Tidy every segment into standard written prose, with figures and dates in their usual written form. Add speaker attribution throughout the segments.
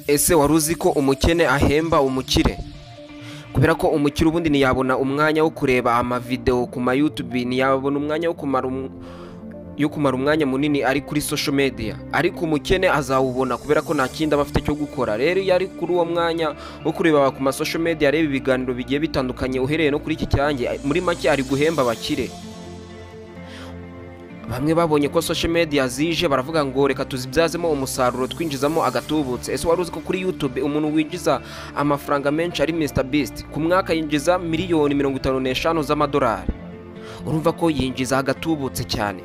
Speaker 1: Ese waruzi ko umukene ahemba umukire? Kubera ko umukire ubundi ntiyabona umwanya wo kureba amavideo ku ma YouTube, ntiyabona umwanya wo kumara umwanya munini ari kuri social media, ariko umukene azawubona kubera ko nta kindi aba afite cyo gukora. Rero yari kuri uwo mwanya wo kureba ku ma social media, areba ibiganiro bigiye bitandukanye uhereye no kuri iki cyange, muri make ari guhemba abakire. Bamwe babonye ko social media zije baravuga ngo reka tuzibyazemo umusaruro twinjizamo agatubutse. Ese waruzi ko kuri YouTube umuntu winjiza amafaranga menshi ari Mr Beast ku mwaka yinjiza miliyoni 55 z'amadolari? Urumva ko yinjiza agatubutse cyane.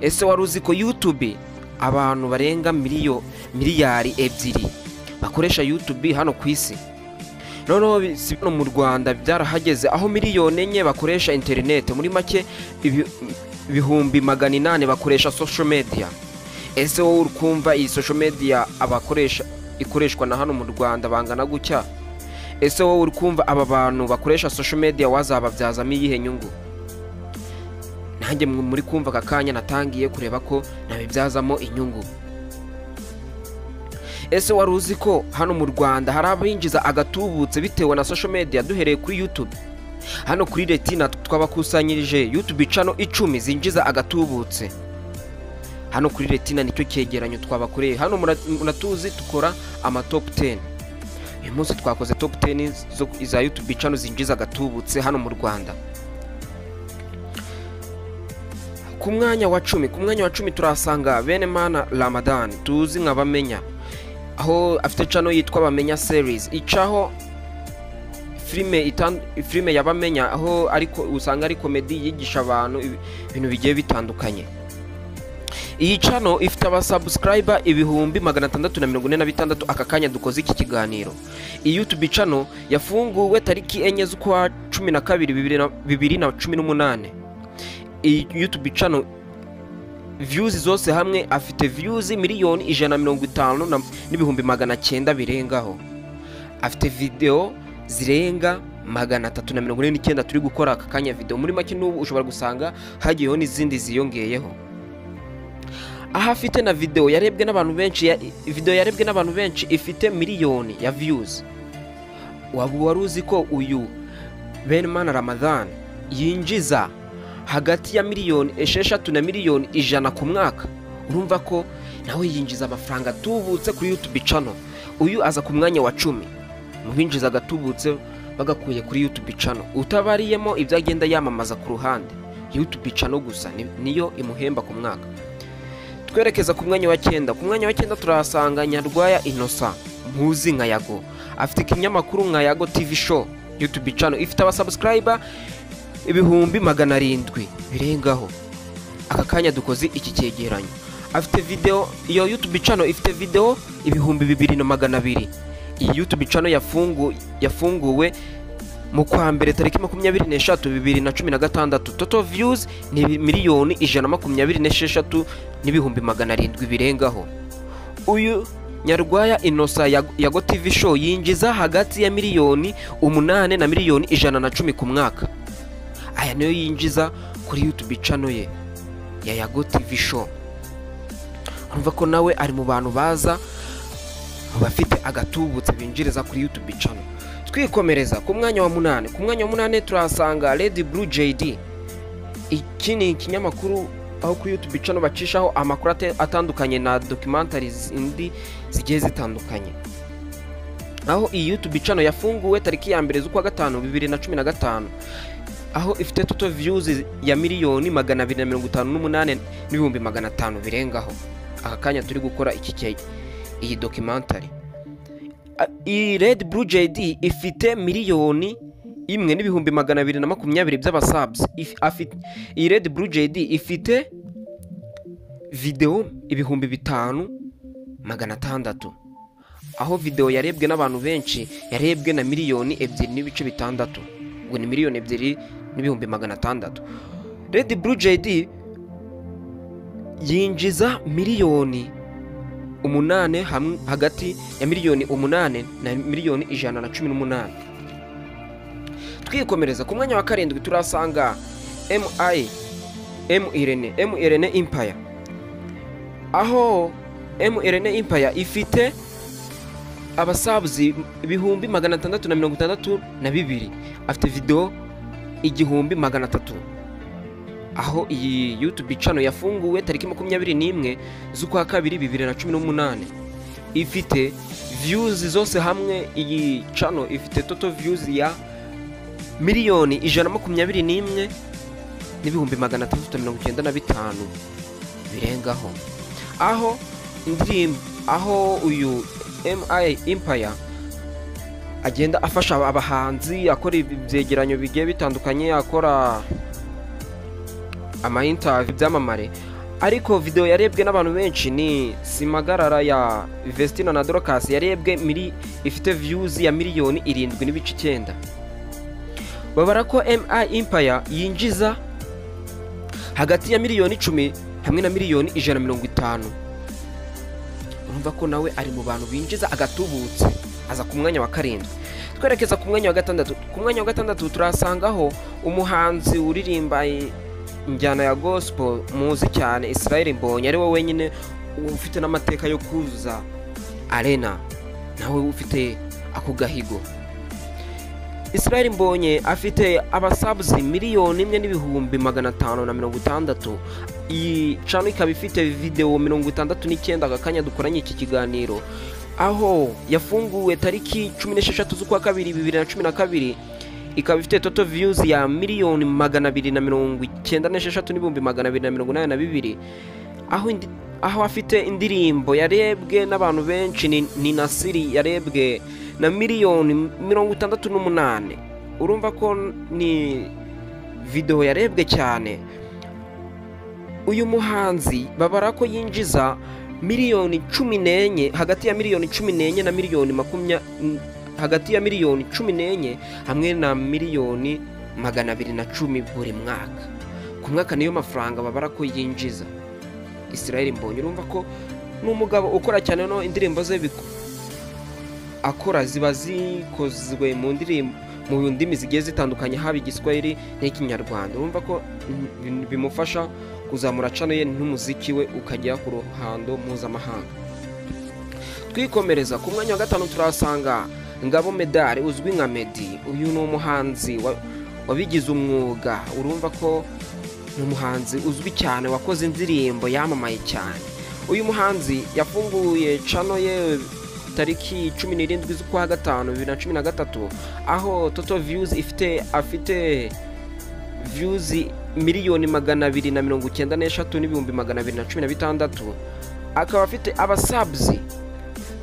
Speaker 1: Ese waruzi ko YouTube abantu barenga miliyari 2 bakoresha YouTube hano ku isi? Noneho no mu Rwanda byarahageze aho miliyoni 4 bakoresha internet, muri make ibihumbi 800 bakoresha social media. Ese wowe urukumva iyi social media ikoreshwa na hano mu Rwanda bangana gutya? Ese wowe urukumva aba bantu bakoresha social media wazababyazamo iyihe nyungu? Nanjye muri kumva akakanya natangiye kureba ko nabibyazamo inyungu. Ese waruzi ko hano mu Rwanda hari abinjiza agatubutse bitewe na social media? Duhereye kuri YouTube, hano kuri Retina twabakusanyirije YouTube channel 10 zinjiza agatubutse. Hano kuri Retina nicyo cyegeranyo twabakoreye. Hano munatuzi tukora ama top 10. Uyu munsi twakoze top 10 za YouTube channel zinjiza agatubutse hano mu Rwanda. Ku mwanya wa 10 turasanga Benemana Ramadan, tuzi nk'abamenya, aho afite channel yitwa Bamenya series, icaho filime yabamenya, aho ariko usanga ari comedy yigisha abantu ibintu bigiye bitandukanye. Iyi channel ifite abasubscriber ibihumbi 646 akakanya dukoze iki kiganiro. Iyi YouTube channel yafunguwe tariki 4 z'ukwa 12 2018. Iyi YouTube channel views zose hamwe afite views miliyoni 150 n'ibihumbi 900 birengaho. Afite video zirenga 349 turi gukora akakanya video. Muri make n'ubu ushobora gusanga hagiyeho n'izindi ziyongeyeho. Aha afite na video yarebwe n'abantu benshi, ifite miliyoni ya views. Waruzi ko uyu Benemana Ramadan yinjiza hagati ya miliyoni 6 na miliyoni 100 ku mwaka? Urumva ko nawe yinjiza amafaranga tubutse kuri YouTube channel. Uyu aza ku mwanya wa 10 mu binjiza agatubutse bagakuye kuri YouTube channel, utabariyemo ibyo agenda yamamaza ku ruhande. YouTube channel gusa niyo imuhemba ku mwaka. Twerekeza ku mwanya wa 9. Ku mwanya wa 9 turahasanga Nyarwaya Innocent, muzi nka Yago. Afite ikinyamakuru nka Yago TV show. YouTube channel ifite abasubscriber ibihumbi 700 birengaho. Akakanya dukoze iki cyegeranyo. Afite video, iyo YouTube channel ifite video ibihumbi 2200. Iyi YouTube channel yafunguwe mu kwa mbere tariki 23 2016. Total views ni miliyoni 126 n'ibihumbi 700 birengaho. Uyu Nyarwaya Innocent Yago TV show yinjiza hagati ya miliyoni 8 na miliyoni 110 ku mwaka. Aya niyo yinjiza kuri YouTube channel ye ya Yago TV show. Urumva ko nawe ari mu bantu baza bafite agatubutse binjiriza kuri YouTube channel. Twikomereza ku mwanya wa 8. Ku mwanya wa 8 turasanga Red Blue JD. Iki ni ikinyamakuru aho kuri YouTube channel bacishaho amakuru atandukanye na documentaries indi zigiye zitandukanye. Aho iyi YouTube channel yafunguwe tariki ya 2 z'ukwa 5 2015. Aho ifite total views ya miliyoni 258 n'ibihumbi 500 birengaho. Akakanya turi gukora iyi documentary. Iyi Red Blue JD ifite miliyoni 1 n'ibihumbi 220 by'abasubs. Iyi Red Blue JD ifite video ibihumbi 5600. Aho video yarebwe n'abantu benshi yarebwe na miliyoni 2.6. Ngo ni miliyoni 2 n'ibihumbi 600. Red Blue JD yinjiza miliyoni 8 hagati ya miliyoni 8 na miliyoni 118. Twikomereza ku mwanya wa 7 turasanga MIRN Empire. Aho MRN Empire ifite abasabuzi ibihumbi 662 afite video 1300 aho iyi YouTube channel yafunguwe tariki 21 z'ukwa kabiri 2018 ifite views zose hamwe. Iyi channel ifite total views ya 121 n'ibihumbi 395 birengaho, aho indirimbo aho uyu MI Empire agenda afasha abahanzi akora ibyegeranyo bigiye bitandukanye, akora ama interview byamamare. Ariko video yarebwe n'abantu benshi ni Simagarara ya Vestina na Dorcas, yarebwe ifite views ya 7.9. babara ko MI Empire yinjiza hagati ya 10 hamwe na 150. urumva ko nawe ari mu bantu binjiza agatubutse, aza ku mwanya wa 7. twerekeza ku mwanya wa 6. ku mwanya wa 6 turasangaho umuhanzi uririmba injyana ya gospel muzi cyane Israel Mbonyi, ari we wenyine ufite n'amateka yo kuzuza arena, nawe ufite ako gahigo. Israel Mbonyi afite abasubs 1,560,000. iyi channel ikaba ifite video 69 agakanya dukoranye iki kiganiro, aho yafunguwe tariki 16 z'ukwa kabiri 2012. ikaba ifite total views ya 296,282,282. aho afite indirimbo yarebwe n'abantu benshi ni Nasiri, yarebwe na 1,068,000. urumva ko ni video yarebwe cyane. uyu muhanzi babara ko yinjiza 14,000,000 hagati ya 14,000,000 na 20,000,000 hagati ya 14,000,000 hamwe na 210,000 buri mwaka. ku mwaka niyo mafaranga babara ko yinjiza Israel Mbonyi. urumva ko n'umugabo ukora cyane, no indirimbo ze akora ziba zikozwe mu ndimi zigiye zitandukanye, haba igiswahili n'ikinyarwanda. urumva ko bimufasha kuzamura channel ye n'umuziki we ukajya ku ruhando mpuzamahanga. twikomereza ku mwanya wa 5 turasanga Ngabo Medali uzwi nka Meddy. uyu ni umuhanzi wabigize umwuga. urumva ko ni umuhanzi uzwi cyane, wakoze indirimbo yamamaye cyane. uyu muhanzi yafunguye channel ye tariki 17 z'ukwa 5 2013, aho total views afite views 293,216,216. akaba afite abasubs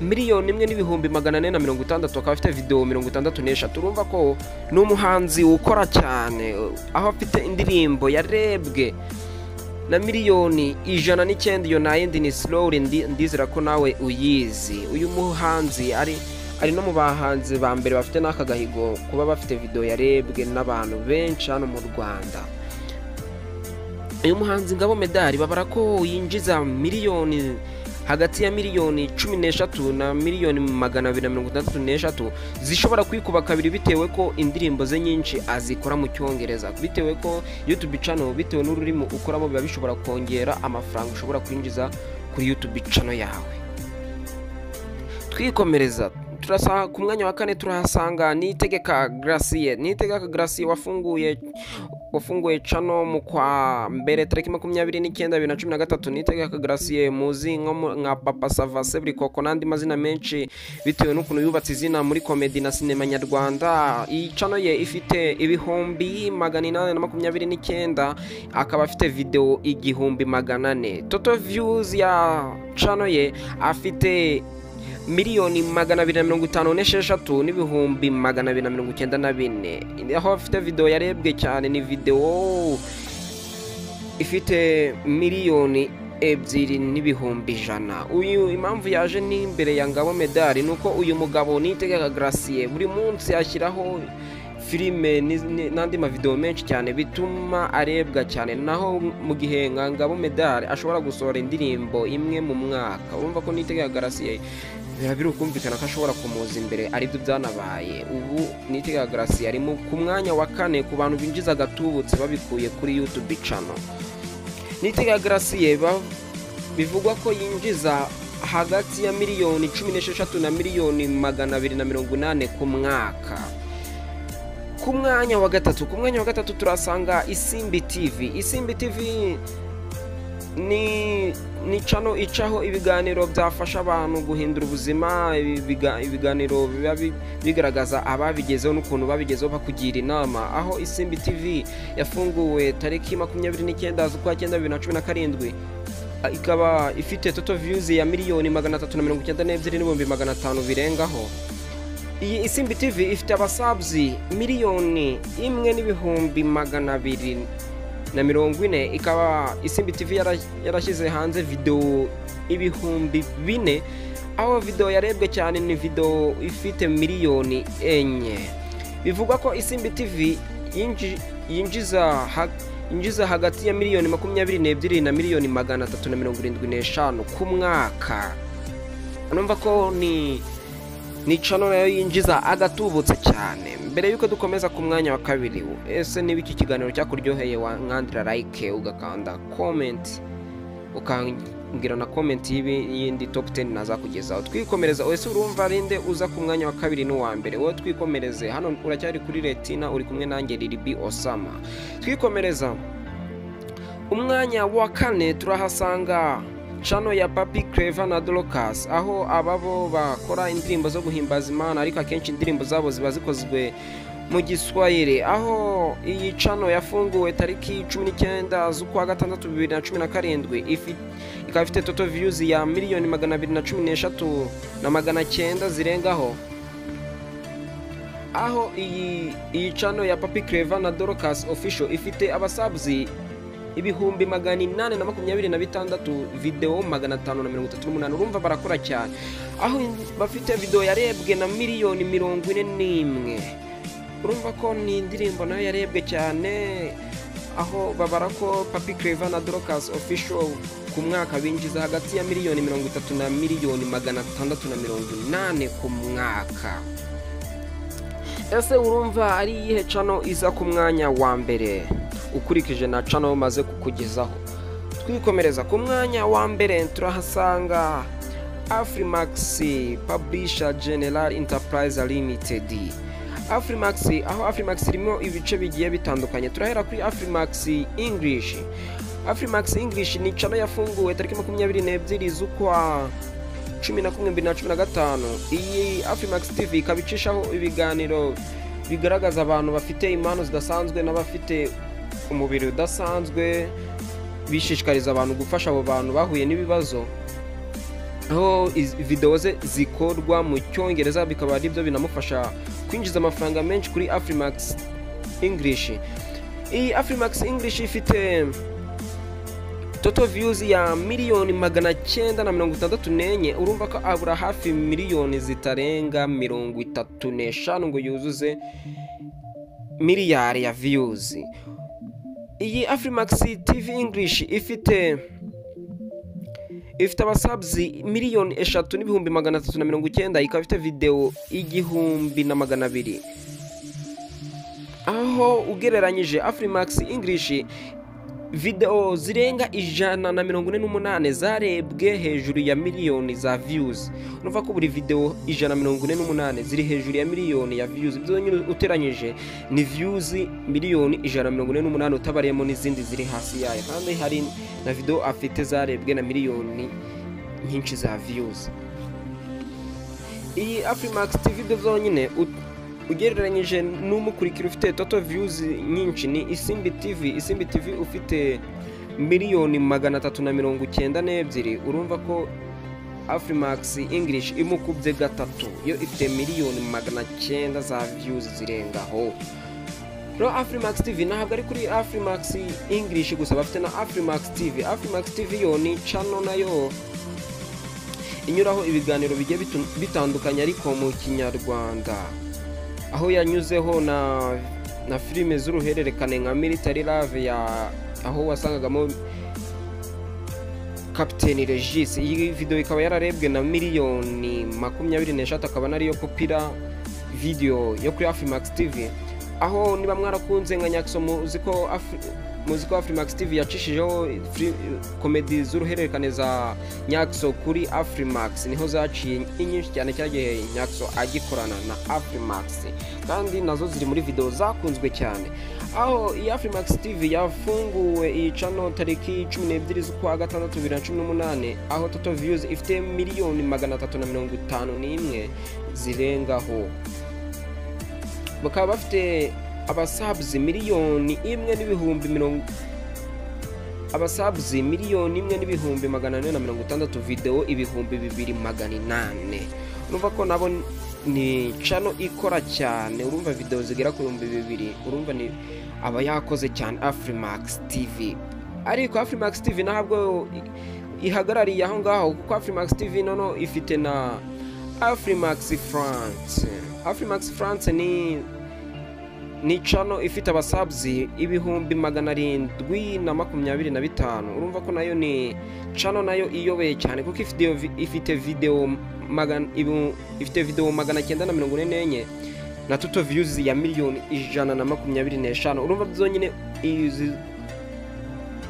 Speaker 1: 1,460,000. akaba afite video 63. urumva ko ni umuhanzi ukora cyane, aho afite indirimbo yarebwe na 1,109,000. iyo nayindi ni Slowly, ndizera ko nawe uyizi. uyu muhanzi ari no mu bahanzi ba mbere bafite n'akagahigo kuba bafite video yarebwe n'abantu benshi hano mu Rwanda. uyu muhanzi Ngabo Medali babara ko yinjiza hagati ya 1,013,000 na 1,263,000 zishobora kwikuba kabiri, bitewe ko indirimbo ze nyinshi azikora mu Cyongereza, bitewe ko YouTube channel bitewe n'ururimi ukoramo biba bishobora kongera amafaranga ushobora kwinjiza kuri YouTube channel yawe. twikomereza turasa ku mwanya wa 4 turahasanga Niyitegeka Gracie wafunguye channel mu kwa mbere tariki 29 2013. Niyitegeka Gracie muzi nka Papa Sava Sebrikoko n'andi mazina menshi bitewe n'ukuntu yubatse izina muri comedy na sinema nyarwanda. iyi channel ye ifite ibihumbi 829, akaba afite video 1,400. total views ya channel ye afite 256,000 n'ibihumbi 294. aho afite video yarebwe cyane ni video ifite 2,000,000 n'ibihumbi 100. uyu impamvu yaje ni imbere ya Ngabo Medali nuko uyu mugabo Niyitegeka Gracie buri munsi ashyiraho filime n'andi mavideo menshi cyane bituma arebwa cyane, naho mu gihe Ngabo Medali ashobora gusohora indirimbo imwe mu mwaka. urumva ko Niyitegeka Gracie birabiri ukumvikana ko ashobora kumuza imbere, aribyo byanabaye. ubu Niyitegeka Gracie ari ku mwanya wa 4 ku bantu binjiza agatubutse babikuye kuri YouTube channel. Niyitegeka Gracie bivugwa ko yinjiza hagati ya miliyoni 16 na miliyoni 280 ku mwaka. Ku mwanya wa gatatu turasanga Isimbi TV. Isimbi TV ni channel icaho ibiganiro byafasha abantu guhindura ubuzima, ibiganiro biba bigaragaza ababigezeho n'ukuntu babigezeho bakugira inama. Aho Isimbi TV yafunguwe tariki 29 z'ukwa 9 2017, ikaba ifite total views ya miliyoni 392,500 birengaho. Iyi Isimbi TV ifite abasubs miliyoni 1,240,000. Ikaba Isimbi TV yarashyize hanze video ibihumbi 4, aho video yarebwe cyane ni video ifite miliyoni 4. Bivugwa ko Isimbi TV yinjiza hagati ya miliyoni 22 na miliyoni 375 ku mwaka. Numva ko ni channel nayo yinjiza agatubutse cyane. Mbere yuko dukomeza ku mwanya wa kabiri, ese niba iki kiganiro cyakuryoheye wankandira like, ugakanda comment, ukangira na comment y'indi top 10 nazakugezaho. Twikomereza, ese urumva rinde uza ku mwanya wa kabiri n'uwa mbere? Wowe twikomereze, hano uracyari kuri Retina, uri kumwe nanjye Lilibi Osama. Twikomereza, umwanya wa kane turahasanga channel ya Papi Clever na Dorcas, aho ababo bakora indirimbo zo guhimbaza Imana, ariko akenshi indirimbo zabo ziba zikozwe mu Giswahili. Aho iyi channel yafunguwe tariki 19 z'ukwa 6 2017, ikaba ifite total views ya miliyoni 213,900 zirengaho. Aho iyi channel ya Papi Clever na Dorcas official ifite abasubs ibihumbi 826, video 538. Urumva barakora cyane, aho bafite video yarebwe na miliyoni 41. Urumva ko ni indirimbo nayo yarebwe cyane, aho babara ko Papi Clever na Dorcas official ku mwaka binjiza hagati ya miliyoni 30 na miliyoni 680 ku mwaka. Ese urumva ari iyihe channel iza ku mwanya wa mbere ukurikije na channel maze kukugezaho? Twikomereza, ku mwanya wa mbere turahasanga Afrimax Publisher General Enterprise Limited. Afrimax, aho Afrimax irimo ibice bigiye bitandukanye. Turahera kuri Afrimax English. Afrimax English ni channel yafunguwe tariki 22 z'ukwa 11 2015. Iyi Afrimax TV ikabicishaho ibiganiro bigaragaza abantu bafite impano zidasanzwe n'abafite umubiri udasanzwe, bishishikariza abantu gufasha abo bantu bahuye n'ibibazo. Aho video ze zikorwa mu Cyongereza, bikaba ari byo binamufasha kwinjiza amafaranga menshi kuri Afrimax English. Iyi Afrimax English ifite total views ya miliyoni 964. Urumva ko abura hafi miliyoni zitarenga 35 ngo yuzuze miliyari ya views. Iyi Afrimax TV English ifite abasubs miliyoni 3,390,000. Ikaba ifite video 1,200. Aho ugereranyije Afrimax English video zirenga 148 zarebwe hejuru ya miliyoni za views. Urumva ko buri video 148 ziri hejuru ya miliyoni ya views. Byo uteranyije ni views miliyoni 148 utabariyemo n'izindi ziri hasi yayo, kandi hari na video afite zarebwe na miliyoni nyinshi za views. Iyi Afrimax TV byonyine ugereranyije n'umukurikira ufite total views nyinshi ni Isimbi TV. Isimbi TV ufite miliyoni 392. Urumva ko Afrimax English imukubye gatatu, yo ifite miliyoni 900 za views zirengaho. No, Afrimax TV ntabwo ari kuri Afrimax English gusa, bafite na Afrimax TV. Afrimax TV yo ni channel nayo inyuraho ibiganiro bigiye bitandukanye ariko mu Kinyarwanda, aho yanyuzeho na filime z'uruhererekane nka Military Love ya aho wasangagamo Captain Regis. Iyi video ikaba yararebwe na miliyoni 23, akaba nariyo popular video yo kuri Afrimax TV. Aho niba mwarakunze nka Nyaksomo uziko muzi ko Afrimax TV yacishijeho komedi z'uruhererekane za Nyakso kuri Afrimax, niho zaciye inyinshi cyane cyagiye Nyakso agikorana na Afrimax, kandi nazo ziri muri video zakunzwe cyane. Aho iyi Afrimax TV yafunguwe iyi channel tariki 12 z'ukwa gatandatu 2018, aho total views ifite 351,000 zirengaho. Bakaba bafite abasubs miliyoni 1,000,000 abasubs miliyoni 1,460 video 2,800. urumva ko nabo ni channel ikora cyane, urumva video zigera ku 2,000, urumva ni aba yakoze cyane Afrimax TV. Ariko Afrimax TV ntabwo ihagarariye aho ngaho, kuko Afrimax TV nono ifite na Afrimax France. Afrimax France ni channel ifite abasubs 725,000. urumva ko nayo ni channel nayo iyobeye cyane, kuko ifite video 944 na total views ya 1,125,000. urumva byonyine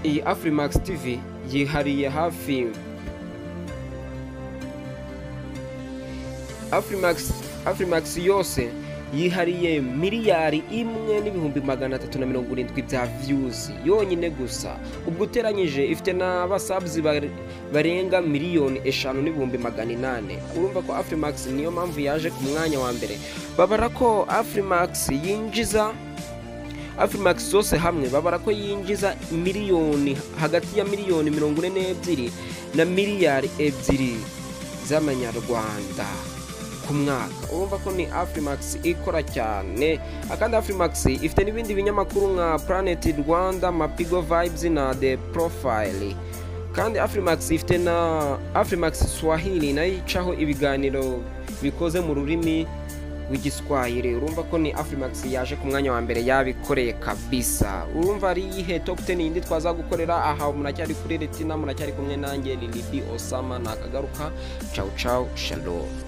Speaker 1: iyi Afrimax TV yihariye hafi Afrimax yose yihariye miliyari 1,370,000 bya views yonyine gusa. ubwo uteranyije ifite n'abasubs barenga 5,800,000. urumva ko Afrimax niyo mpamvu yaje ku mwanya wa mbere. babara ko Afrimax zose hamwe babara ko yinjiza hagati ya miliyoni 42 na miliyari 2 z'amanyarwanda ku mwaka. urumva ko ni Afrimax ikora cyane. akandi Afrimax ifite n'ibindi binyamakuru nka Planet Rwanda, Mapigo Vibes na The Profile. kandi Afrimax ifite na Afrimax Swahili nayo icaho ibiganiro bikoze mu rurimi rw'igiswahili. urumva ko ni Afrimax yaje ku mwanya wa mbere yabikoreye kabisa. urumva ari ihe top 10 yindi twaza gukorera. aha muracyari kuri Retina, muracyari kumwe nanjye Lili Osama. nakagaruka. Ciao ciao, shalom.